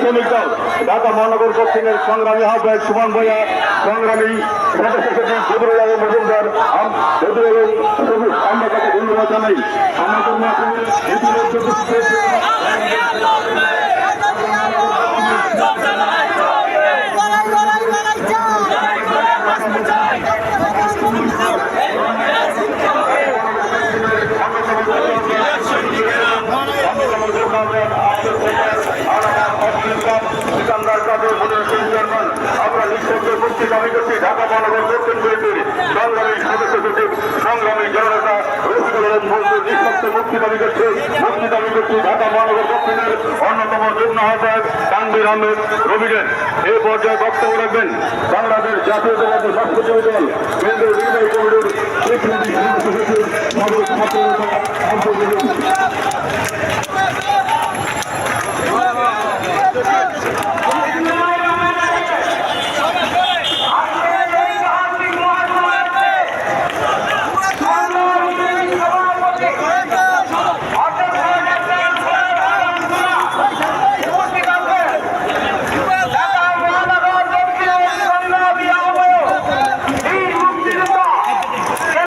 শ্রমিক দল ঢাকা মহানগর দক্ষিণের সংগ্রামী আহ্বায়ক সুমন ভূঁইয়া, সংগ্রামী সদস্য সচিব বদরুল আলম মজুমদার, আমরা তাকে ধন্যবাদ জানাই। আমাদের মাঝে আমরা নিঃশব্দে মুক্তি দাবি করছি। ঢাকা মহানগর দক্ষিণ বিএনপির সংগ্রামী সদস্য সচিব সংগ্রামী জননেতা রফিকুল আলম মজুর নিঃশব্দে মুক্তি দাবি করছি। ঢাকা মহানগর দক্ষিণের অন্যতম যুগ্ম আহ্বায়ক তানভীর আহমেদ রবিডেন এই পর্যায়ে বক্তব্য রাখবেন বাংলাদেশ জাতীয়তাবাদী ছাত্রজীবী দল কেন্দ্রীয় নির্বাহী কমিটির